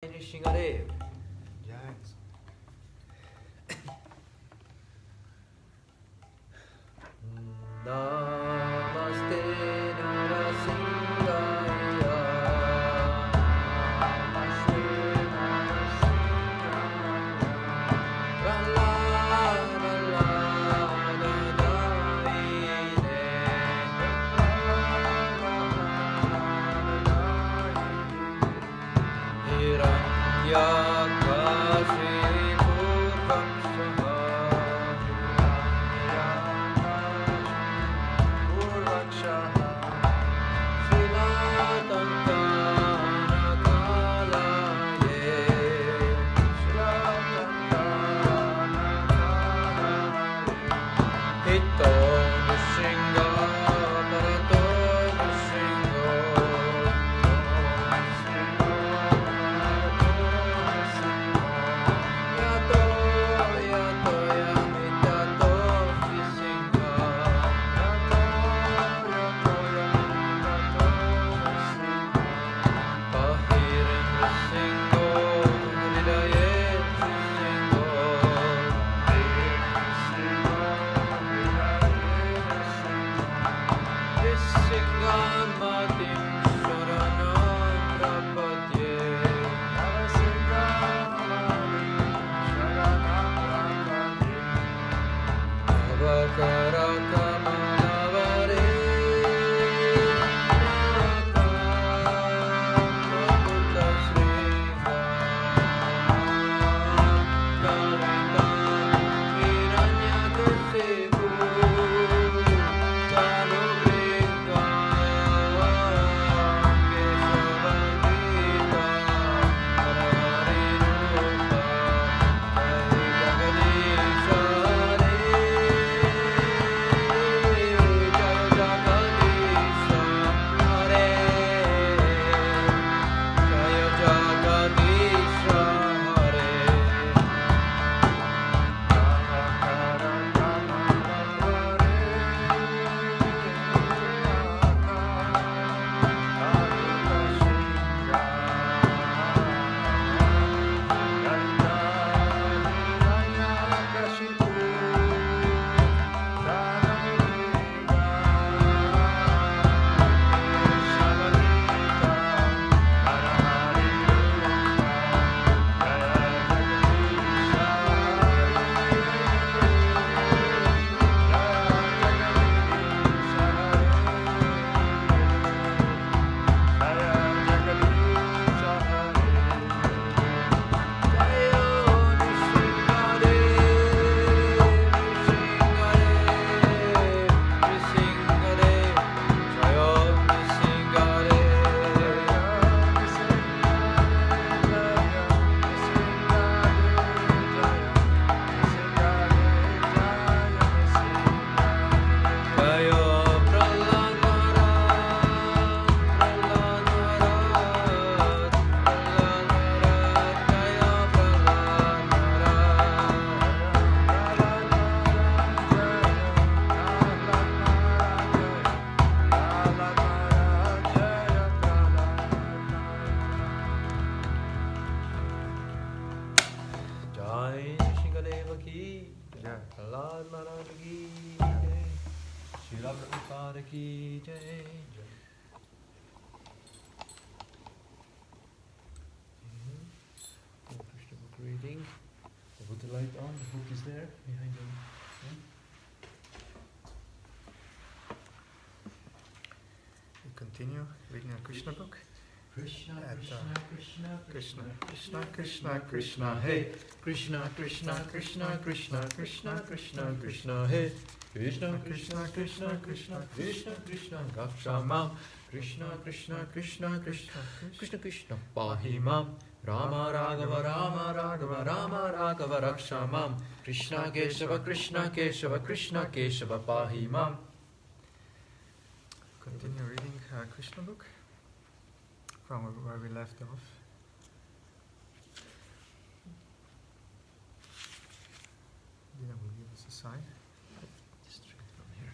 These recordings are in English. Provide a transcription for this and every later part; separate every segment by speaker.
Speaker 1: Nrsimha. Namaste Nrsimhaya. Namaste Nrsimhaya. La la la la la la ine. Hiranyakashi reading. Put the light on, the book is there behind him. We continue reading a Krishna book.
Speaker 2: Krishna, Krishna, Krishna,
Speaker 1: Krishna, Krishna, Krishna, Krishna, hey. Krishna, Krishna, Krishna, Krishna, Krishna, Krishna, Krishna, hey. Krishna, Krishna, Krishna, Krishna, Krishna, Krishna, Raksha Mam. Krishna, Krishna, Krishna, Krishna, Krishna, Krishna, Pahi Mam. Rama Raghava, Rama Raghava, Rama Raghava, Raksha Mam. Krishna Keshava, Krishna Keshava, Krishna Keshava, Pahi Mam. Continue reading Krishna book from where we left off. Dina will give us a sign. Just straight from here.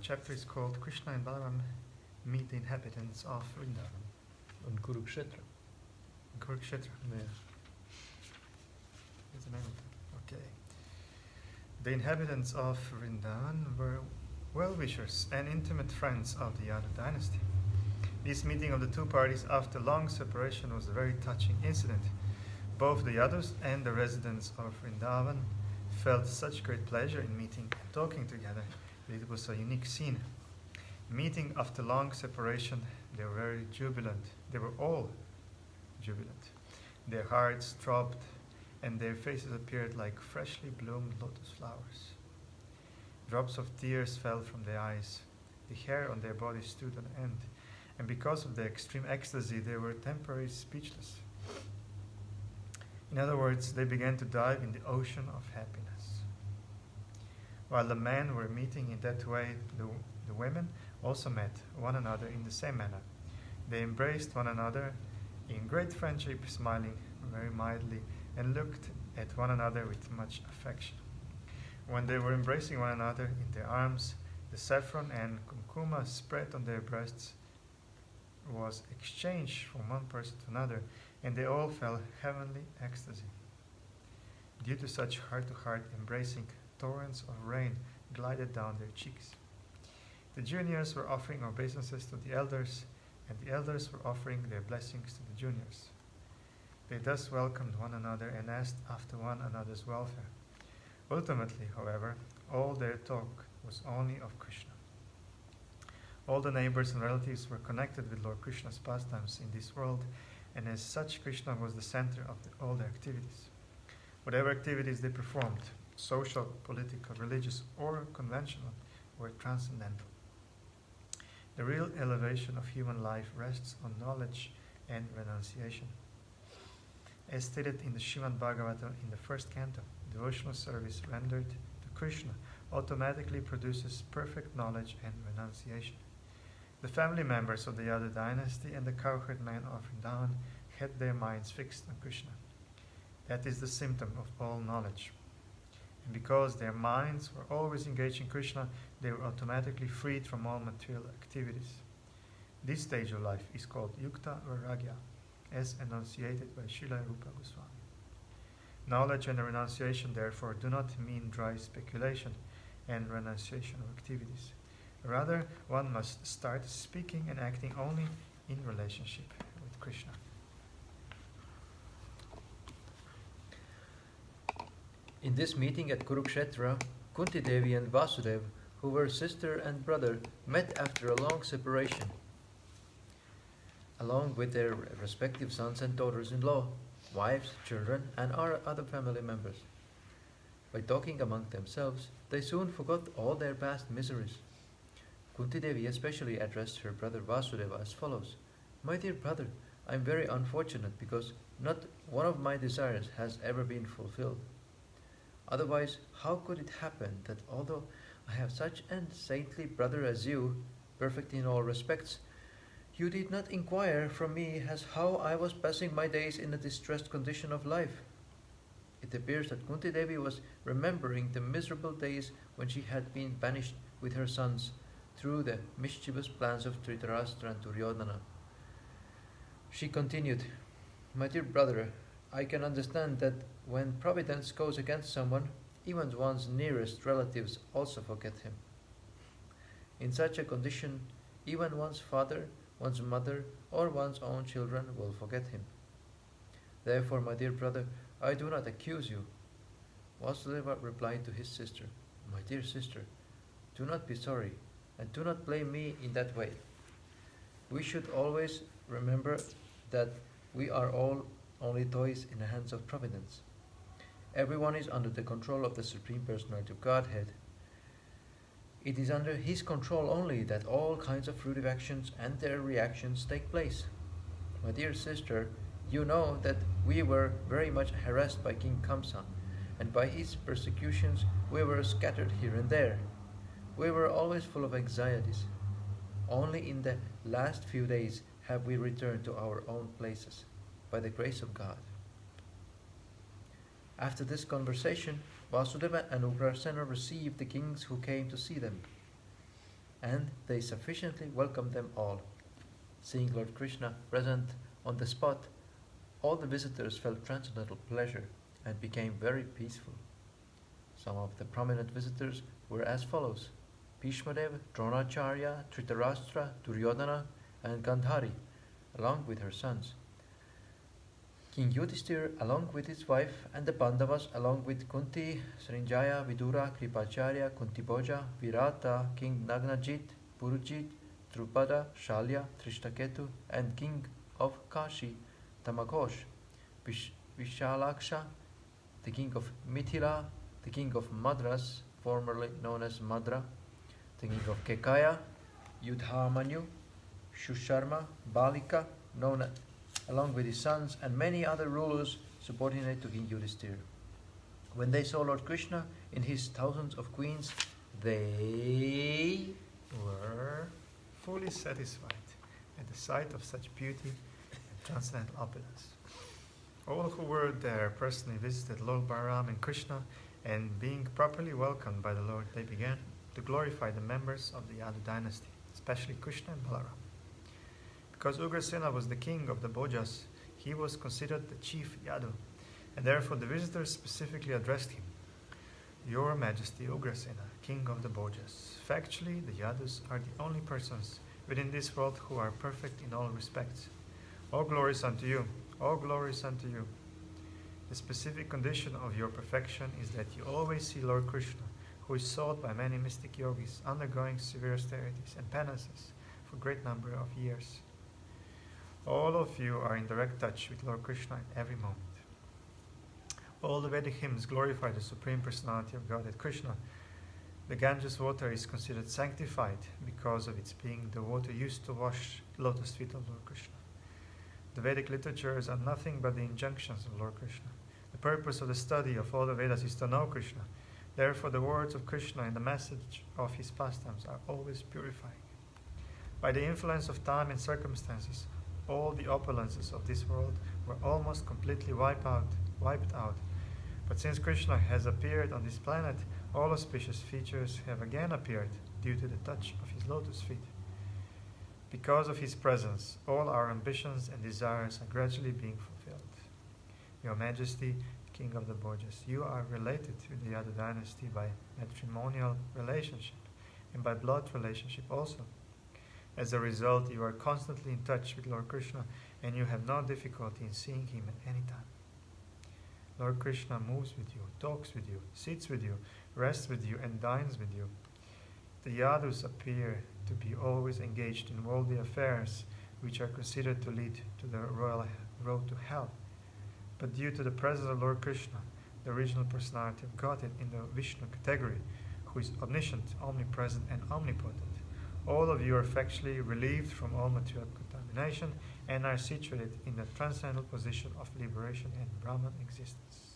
Speaker 1: Chapter is called Krishna and Balaram meet the inhabitants of Vrindavan.
Speaker 3: On Kurukshetra.
Speaker 1: Kurukshetra, yeah. That's the name of it. Okay. The inhabitants of Vrindavan were well-wishers and intimate friends of the Yadu dynasty. This meeting of the two parties after long separation was a very touching incident. Both the Yadus and the residents of Vrindavan felt such great pleasure in meeting and talking together that it was a unique scene. Meeting after long separation, they were very jubilant. They were all jubilant. Their hearts throbbed and their faces appeared like freshly bloomed lotus flowers. Drops of tears fell from their eyes. The hair on their bodies stood on end, and because of their extreme ecstasy, they were temporarily speechless. In other words, they began to dive in the ocean of happiness. While the men were meeting in that way, the women also met one another in the same manner. They embraced one another in great friendship, smiling very mildly, and looked at one another with much affection. When they were embracing one another in their arms, the saffron and kumkuma spread on their breasts was exchanged from one person to another, and they all felt heavenly ecstasy. Due to such heart-to-heart embracing, torrents of rain glided down their cheeks. The juniors were offering obeisances to the elders, and the elders were offering their blessings to the juniors. They thus welcomed one another and asked after one another's welfare. Ultimately, however, all their talk was only of Krishna. All the neighbors and relatives were connected with Lord Krishna's pastimes in this world, and as such, Krishna was the center of all their activities. Whatever activities they performed, social, political, religious, or conventional, were transcendental. The real elevation of human life rests on knowledge and renunciation. As stated in the Srimad Bhagavatam in the first canto, devotional service rendered to Krishna automatically produces perfect knowledge and renunciation. The family members of the Yadu dynasty and the cowherd men of Vrindavan had their minds fixed on Krishna. That is the symptom of all knowledge. And because their minds were always engaged in Krishna, they were automatically freed from all material activities. This stage of life is called Yukta Vairagya, as enunciated by Srila Rupa Goswami. Knowledge and renunciation, therefore, do not mean dry speculation and renunciation of activities. Rather, one must start speaking and acting only in relationship with Krishna.
Speaker 3: In this meeting at Kurukshetra, Kunti Devi and Vasudev, who were sister and brother, met after a long separation, along with their respective sons and daughters-in-law, wives, children, and other family members. By talking among themselves, they soon forgot all their past miseries. Kunti Devi especially addressed her brother Vasudeva as follows: "My dear brother, I am very unfortunate because not one of my desires has ever been fulfilled. Otherwise, how could it happen that although I have such a saintly brother as you, perfect in all respects, you did not inquire from me as how I was passing my days in a distressed condition of life?" It appears that Kunti Devi was remembering the miserable days when she had been banished with her sons through the mischievous plans of Dhritarashtra and Duryodhana. She continued, "My dear brother, I can understand that when providence goes against someone, even one's nearest relatives also forget him. In such a condition, even one's father, one's mother, or one's own children will forget him. Therefore, my dear brother, I do not accuse you." Vasudeva replied to his sister, "My dear sister, do not be sorry, and do not blame me in that way. We should always remember that we are all only toys in the hands of Providence. Everyone is under the control of the Supreme Personality of Godhead. It is under His control only that all kinds of fruitive actions and their reactions take place. My dear sister, you know that we were very much harassed by King Kamsa, and by his persecutions we were scattered here and there. We were always full of anxieties. Only in the last few days have we returned to our own places, by the grace of God." After this conversation, Vasudeva and Ugrasena received the kings who came to see them. and they sufficiently welcomed them all. Seeing Lord Krishna present on the spot, all the visitors felt transcendental pleasure and became very peaceful. Some of the prominent visitors were as follows: Bhishmadev, Dronacharya, Dhritarashtra, Duryodhana, and Gandhari, along with her sons. King Yudhishthir, along with his wife, and the Pandavas, along with Kunti, Srinjaya, Vidura, Kripacharya, Kuntibhoja, Virata, King Nagnajit, Purujit, Drupada, Shalya, Trishtaketu, and King of Kashi, Tamakosh, Vishalaksha, the king of Mithila, the king of Madras, formerly known as Madra, the king of Kekaya, Yudhamanyu, Shusharma, Balika, along with his sons, and many other rulers subordinate to King Yudhishthir. When they saw Lord Krishna in his thousands of queens, they
Speaker 1: were fully satisfied at the sight of such beauty and transcendental opulence. All who were there personally visited Lord Balaram and Krishna, and being properly welcomed by the Lord, they began to glorify the members of the Yadu dynasty, especially Krishna and Balaram. Because Ugrasena was the king of the Bhojas, he was considered the chief Yadu, and therefore the visitors specifically addressed him: Your Majesty Ugrasena, king of the Bhojas. Factually, the Yadus are the only persons within this world who are perfect in all respects. All glories unto you, all glories unto you. The specific condition of your perfection is that you always see Lord Krishna, who is sought by many mystic yogis, undergoing severe austerities and penances for a great number of years. All of you are in direct touch with Lord Krishna at every moment. All the Vedic hymns glorify the Supreme Personality of Godhead Krishna. The Ganges water is considered sanctified because of its being the water used to wash lotus feet of Lord Krishna. The Vedic literatures are nothing but the injunctions of Lord Krishna. The purpose of the study of all the Vedas is to know Krishna. Therefore, the words of Krishna and the message of his pastimes are always purifying. By the influence of time and circumstances, all the opulences of this world were almost completely wiped out. But since Krishna has appeared on this planet, all auspicious features have again appeared due to the touch of his lotus feet. Because of his presence, all our ambitions and desires are gradually being fulfilled. Your Majesty, King of the Bhojas, you are related to the Yadu dynasty by matrimonial relationship and by blood relationship also. As a result, you are constantly in touch with Lord Krishna, and you have no difficulty in seeing him at any time. Lord Krishna moves with you, talks with you, sits with you, rests with you, and dines with you. The Yadus appear to be always engaged in worldly affairs, which are considered to lead to the royal road to hell. But due to the presence of Lord Krishna, the original personality of Godhead in the Vishnu category, who is omniscient, omnipresent, and omnipotent, all of you are factually relieved from all material contamination and are situated in the transcendental position of liberation and Brahman existence.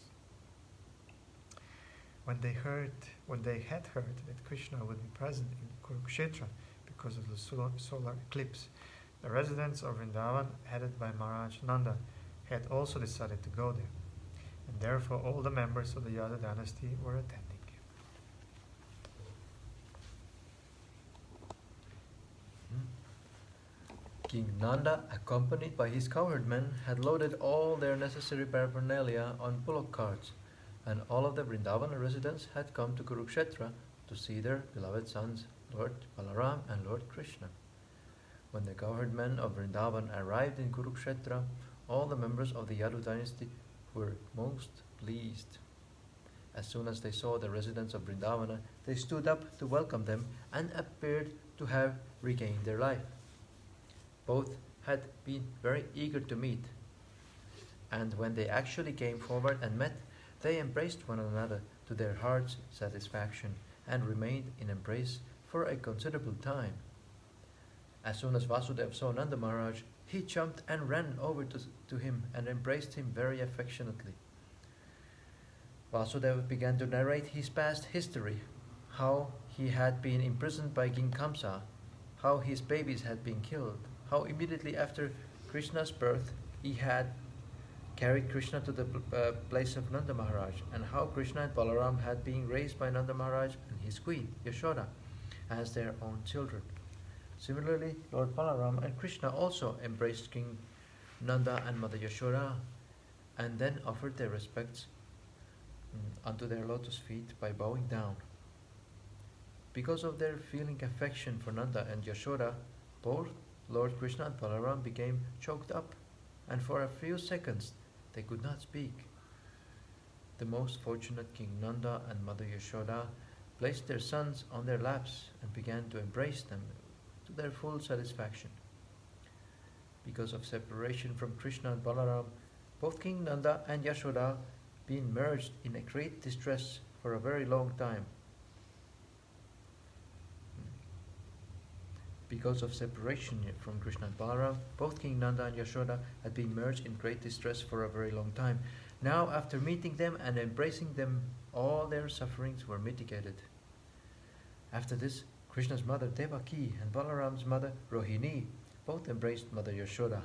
Speaker 1: When they had heard that Krishna would be present in Kurukshetra because of the solar eclipse, the residents of Vrindavan, headed by Maharaj Nanda, had also decided to go there, and therefore all the members of the Yadu dynasty were attending.
Speaker 3: King Nanda, accompanied by his cowherd men, had loaded all their necessary paraphernalia on bullock carts, and all of the Vrindavan residents had come to Kurukshetra to see their beloved sons, Lord Balaram and Lord Krishna. When the cowherd men of Vrindavan arrived in Kurukshetra, all the members of the Yadu dynasty were most pleased. As soon as they saw the residents of Vrindavana, they stood up to welcome them and appeared to have regained their life. Both had been very eager to meet, and when they actually came forward and met, they embraced one another to their heart's satisfaction and remained in embrace for a considerable time. As soon as Vasudeva saw Nanda Maharaj, he jumped and ran over to him and embraced him very affectionately. Vasudeva began to narrate his past history, how he had been imprisoned by King Kamsa, how his babies had been killed, how immediately after Krishna's birth he had carried Krishna to the place of Nanda Maharaj, and how Krishna and Balaram had been raised by Nanda Maharaj and his queen, Yashoda, as their own children. Similarly, Lord Balaram and Krishna also embraced King Nanda and Mother Yashoda and then offered their respects unto their lotus feet by bowing down. Because of their feeling affection for Nanda and Yashoda, both Lord Krishna and Balaram became choked up, and for a few seconds they could not speak. The most fortunate King Nanda and Mother Yashoda placed their sons on their laps and began to embrace them to their full satisfaction. Because of separation from Krishna and Balaram, both King Nanda and Yashoda been merged in a great distress for a very long time. Because of separation from Krishna and Balaram, both King Nanda and Yashoda had been merged in great distress for a very long time. Now, after meeting them and embracing them, all their sufferings were mitigated. After this, Krishna's mother Devaki and Balaram's mother Rohini both embraced Mother Yashoda.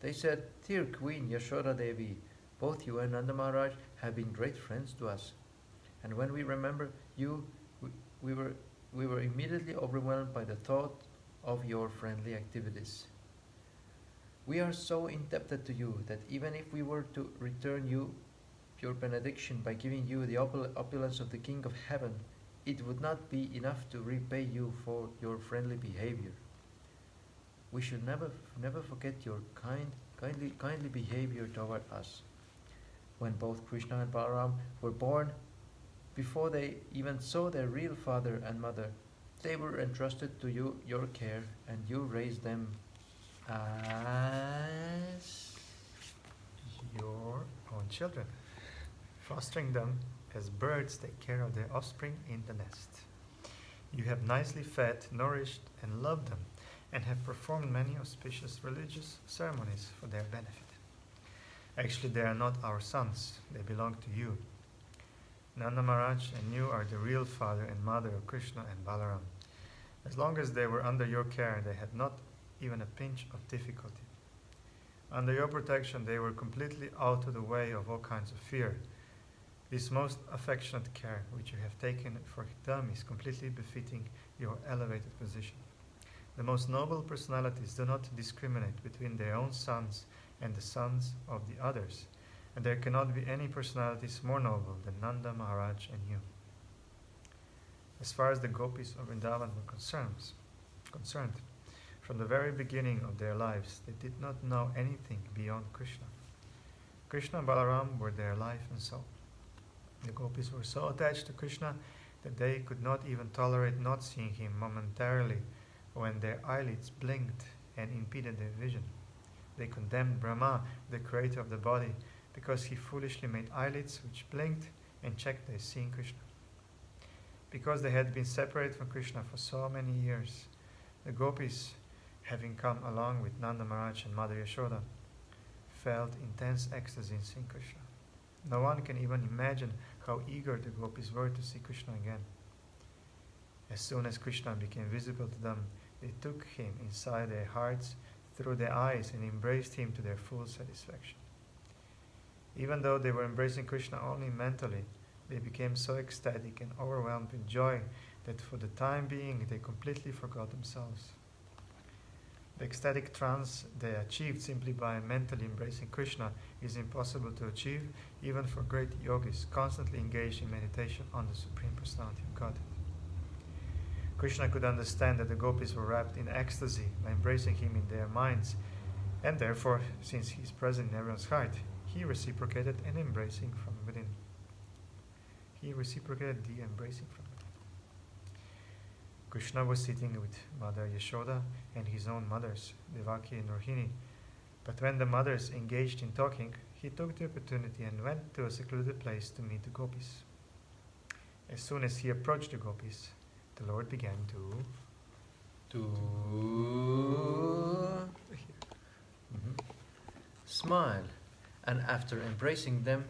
Speaker 3: They said, "Dear Queen Yashoda Devi, both you and Nanda Maharaj have been great friends to us. And when we remember you, we were immediately overwhelmed by the thought of your friendly activities. We are so indebted to you that even if we were to return you your benediction by giving you the opulence of the King of Heaven, it would not be enough to repay you for your friendly behavior. We should never forget your kindly behavior toward us. When both Krishna and Balaram were born, before they even saw their real father and mother, they were entrusted to you, your care, and you raised them as
Speaker 1: your own children, fostering them as birds take care of their offspring in the nest. You have nicely fed, nourished, and loved them, and have performed many auspicious religious ceremonies for their benefit. Actually, they are not our sons, they belong to you. Nanda Maharaj and you are the real father and mother of Krishna and Balaram. As long as they were under your care, they had not even a pinch of difficulty. Under your protection, they were completely out of the way of all kinds of fear. This most affectionate care which you have taken for them is completely befitting your elevated position. The most noble personalities do not discriminate between their own sons and the sons of the others, and there cannot be any personalities more noble than Nanda Maharaj and you. As far as the gopis of Vrindavan were concerned, from the very beginning of their lives, they did not know anything beyond Krishna. Krishna and Balaram were their life and soul. The gopis were so attached to Krishna that they could not even tolerate not seeing him momentarily when their eyelids blinked and impeded their vision. They condemned Brahma, the creator of the body, because he foolishly made eyelids which blinked and checked their seeing Krishna. Because they had been separated from Krishna for so many years, the gopis, having come along with Nanda Maharaj and Mother Yashoda, felt intense ecstasy in seeing Krishna. No one can even imagine how eager the gopis were to see Krishna again. As soon as Krishna became visible to them, they took him inside their hearts, through their eyes, and embraced him to their full satisfaction. Even though they were embracing Krishna only mentally, they became so ecstatic and overwhelmed with joy that for the time being they completely forgot themselves. The ecstatic trance they achieved simply by mentally embracing Krishna is impossible to achieve even for great yogis constantly engaged in meditation on the Supreme Personality of Godhead. Krishna could understand that the gopis were wrapped in ecstasy by embracing him in their minds, and therefore, since he is present in everyone's heart, he reciprocated an embracing from within. He reciprocated the embracing from within. Krishna was sitting with Mother Yashoda and his own mothers, Devaki and Rohini. But when the mothers engaged in talking, he took the opportunity and went to a secluded place to meet the gopis. As soon as he approached the gopis, the Lord began to
Speaker 3: smile, and after embracing them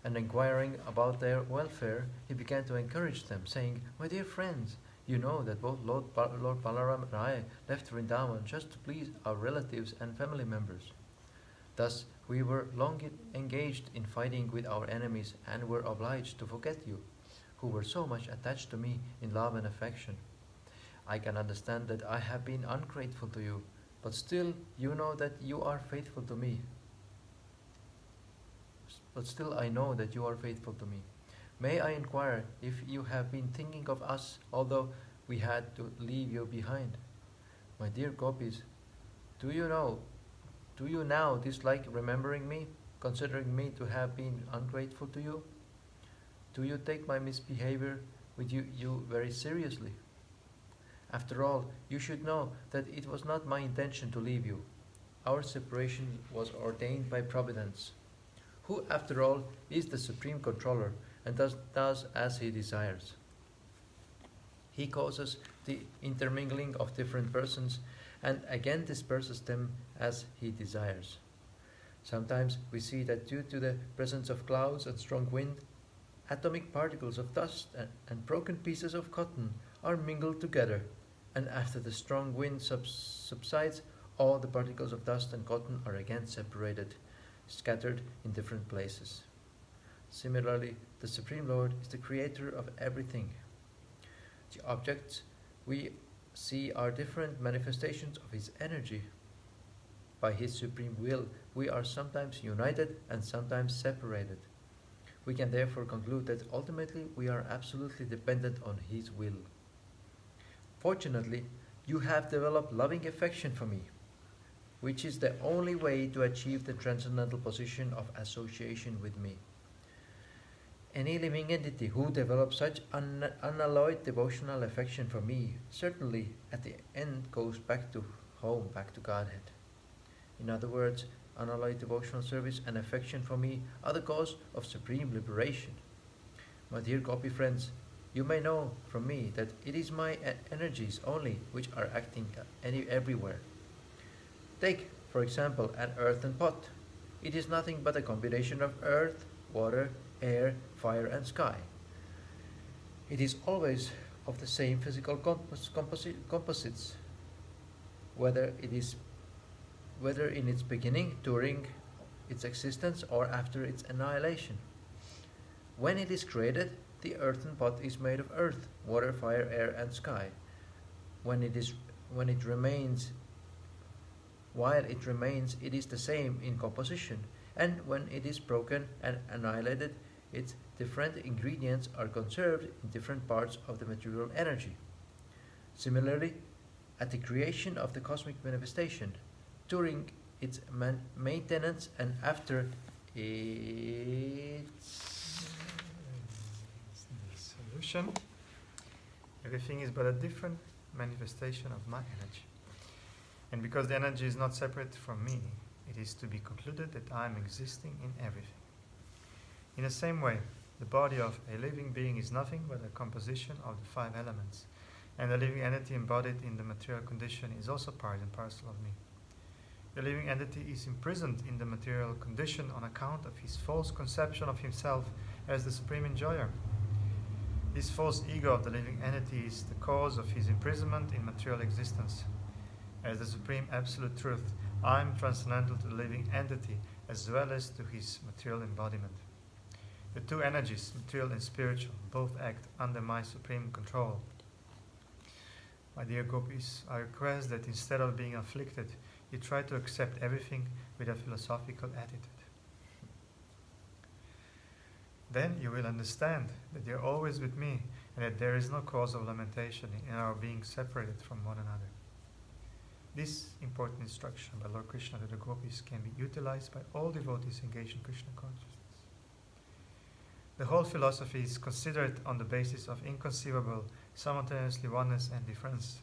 Speaker 3: and inquiring about their welfare, he began to encourage them, saying, "My dear friends, you know that both Lord Balaram and I left Vrindavan just to please our relatives and family members. Thus, we were long engaged in fighting with our enemies and were obliged to forget you, who were so much attached to me in love and affection. I can understand that I have been ungrateful to you, but still you know that you are faithful to me. But still I know that you are faithful to me. May I inquire if you have been thinking of us, although we had to leave you behind? My dear gopis, do you now dislike remembering me, considering me to have been ungrateful to you? Do you take my misbehavior with you very seriously? After all, you should know that it was not my intention to leave you. Our separation was ordained by Providence, who, after all, is the supreme controller and does as he desires. He causes the intermingling of different persons and again disperses them as he desires. Sometimes we see that due to the presence of clouds and strong wind, atomic particles of dust and broken pieces of cotton are mingled together, and after the strong wind subsides, all the particles of dust and cotton are again separated, scattered in different places. Similarly, the Supreme Lord is the creator of everything. The objects we see are different manifestations of His energy. By His supreme will, we are sometimes united and sometimes separated. We can therefore conclude that ultimately we are absolutely dependent on His will. Fortunately, you have developed loving affection for me, which is the only way to achieve the transcendental position of association with me. Any living entity who develops such unalloyed devotional affection for me certainly at the end goes back to home, back to Godhead. In other words, unalloyed devotional service and affection for me are the cause of supreme liberation. My dear Gopi friends, you may know from me that it is my energies only which are acting everywhere. Take, for example, an earthen pot. It is nothing but a combination of earth, water, air, fire and sky. It is always of the same physical composites, whether in its beginning, during its existence, or after its annihilation. When it is created, the earthen pot is made of earth, water, fire, air and sky. While it remains, it is the same in composition, and when it is broken and annihilated, its different ingredients are conserved in different parts of the material energy. Similarly, at the creation of the cosmic manifestation, during its maintenance and after its
Speaker 1: dissolution, everything is but a different manifestation of my energy. And because the energy is not separate from me, it is to be concluded that I am existing in everything. In the same way, the body of a living being is nothing but a composition of the 5 elements, and the living entity embodied in the material condition is also part and parcel of me. The living entity is imprisoned in the material condition on account of his false conception of himself as the supreme enjoyer. This false ego of the living entity is the cause of his imprisonment in material existence. As the supreme absolute truth, I am transcendental to the living entity as well as to his material embodiment. The 2 energies, material and spiritual, both act under my supreme control. My dear gopis, I request that instead of being afflicted, you try to accept everything with a philosophical attitude. Then you will understand that you are always with me and that there is no cause of lamentation in our being separated from one another. This important instruction by Lord Krishna to the gopis can be utilized by all devotees engaged in Krishna consciousness. The whole philosophy is considered on the basis of inconceivable, simultaneously oneness and difference.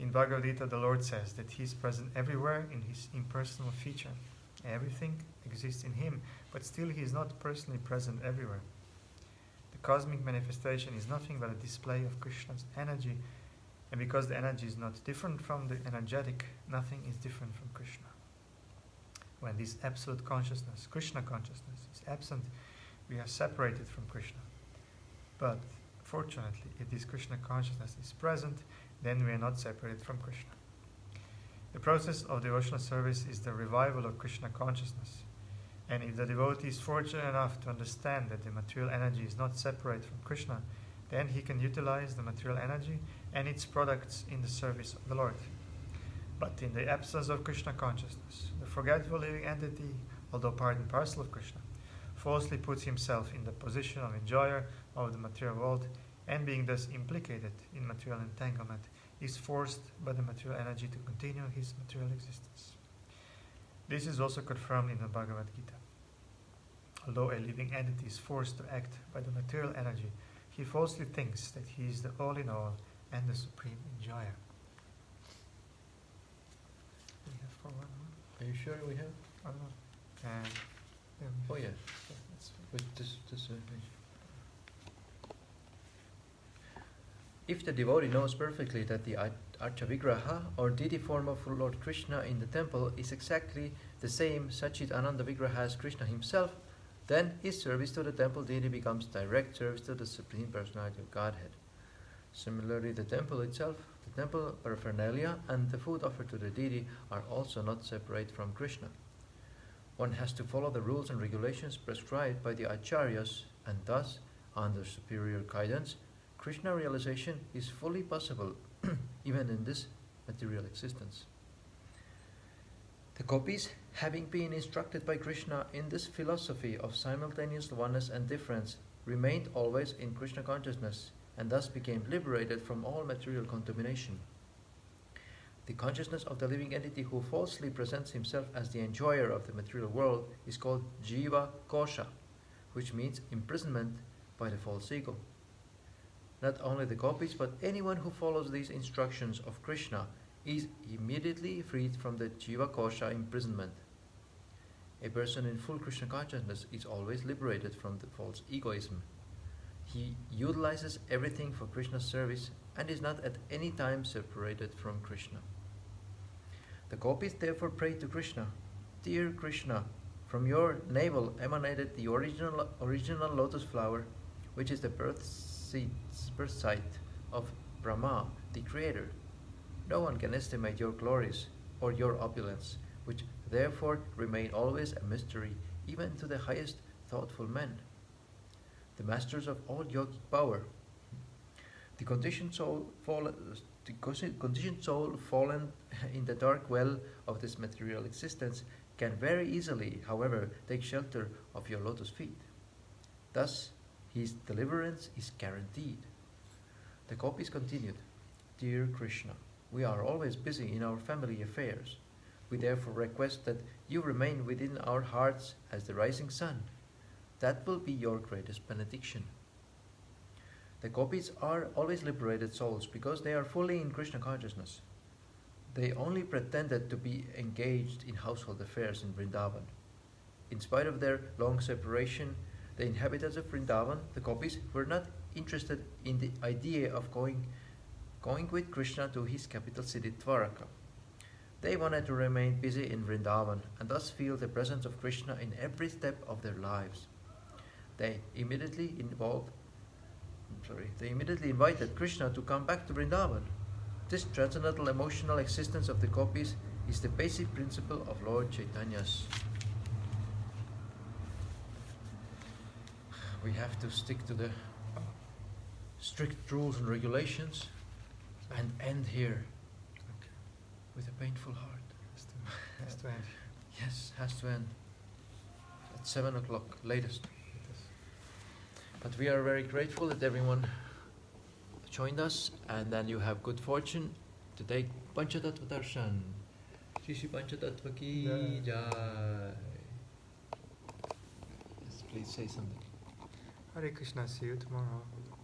Speaker 1: In Bhagavad Gita, the Lord says that He is present everywhere in His impersonal feature. Everything exists in Him, but still He is not personally present everywhere. The cosmic manifestation is nothing but a display of Krishna's energy, and because the energy is not different from the energetic, nothing is different from Krishna. When this absolute consciousness, Krishna consciousness, is absent, we are separated from Krishna. But fortunately, if this Krishna consciousness is present, then we are not separated from Krishna. The process of devotional service is the revival of Krishna consciousness. And if the devotee is fortunate enough to understand that the material energy is not separate from Krishna, then he can utilize the material energy
Speaker 4: and its products in the service of the Lord. But in the absence of Krishna consciousness, the forgetful living entity, although part and parcel of Krishna, falsely puts himself in the position of enjoyer of the material world, and being thus implicated in material entanglement, is forced by the material energy to continue his material existence. This is also confirmed in the Bhagavad Gita. Although a living entity is forced to act by the material energy, he falsely thinks that he is the all-in-all and the supreme enjoyer. We have for one more.
Speaker 3: Are you sure we have?
Speaker 4: I don't know. And
Speaker 3: Oh yeah.
Speaker 4: that's
Speaker 3: With this If the devotee knows perfectly that the Archa or deity form of Lord Krishna in the temple is exactly the same Sachit Ananda Vigraha as Krishna himself, then his service to the temple deity becomes direct service to the Supreme Personality of Godhead. Similarly, the temple itself, the temple paraphernalia, and the food offered to the deity are also not separate from Krishna. One has to follow the rules and regulations prescribed by the Acharyas, and thus, under superior guidance, Krishna realization is fully possible even in this material existence. The gopis, having been instructed by Krishna in this philosophy of simultaneous oneness and difference, remained always in Krishna consciousness and thus became liberated from all material contamination. The consciousness of the living entity who falsely presents himself as the enjoyer of the material world is called Jiva Kosha, which means imprisonment by the false ego. Not only the gopis, but anyone who follows these instructions of Krishna is immediately freed from the Jiva Kosha imprisonment. A person in full Krishna consciousness is always liberated from the false egoism. He utilizes everything for Krishna's service and is not at any time separated from Krishna. The gopis therefore pray to Krishna, "Dear Krishna, from your navel emanated the original lotus flower, which is the birth site of Brahma, the Creator. No one can estimate your glories or your opulence, which therefore remain always a mystery, even to the highest thoughtful men, the masters of all yogic power. The conditioned soul fallen in the dark well of this material existence can very easily, however, take shelter of your lotus feet. Thus, his deliverance is guaranteed." The gopis continued, "Dear Krishna, we are always busy in our family affairs. We therefore request that you remain within our hearts as the rising sun. That will be your greatest benediction." The gopis are always liberated souls because they are fully in Krishna consciousness. They only pretended to be engaged in household affairs in Vrindavan. In spite of their long separation, the inhabitants of Vrindavan, the gopis, were not interested in the idea of going with Krishna to his capital city Dwaraka. They wanted to remain busy in Vrindavan and thus feel the presence of Krishna in every step of their lives. They immediately invited Krishna to come back to Vrindavan. This transcendental emotional existence of the gopis is the basic principle of Lord Chaitanya's. We have to stick to the strict rules and regulations and end here with a painful heart.
Speaker 4: has to end.
Speaker 3: Yes, has to end at 7 o'clock latest. But we are very grateful that everyone joined us, and then you have good fortune to take Panchatattva Darshan. Shri Shri Panchatattva ki jai. Yes, please say something.
Speaker 4: Hare Krishna, see you tomorrow.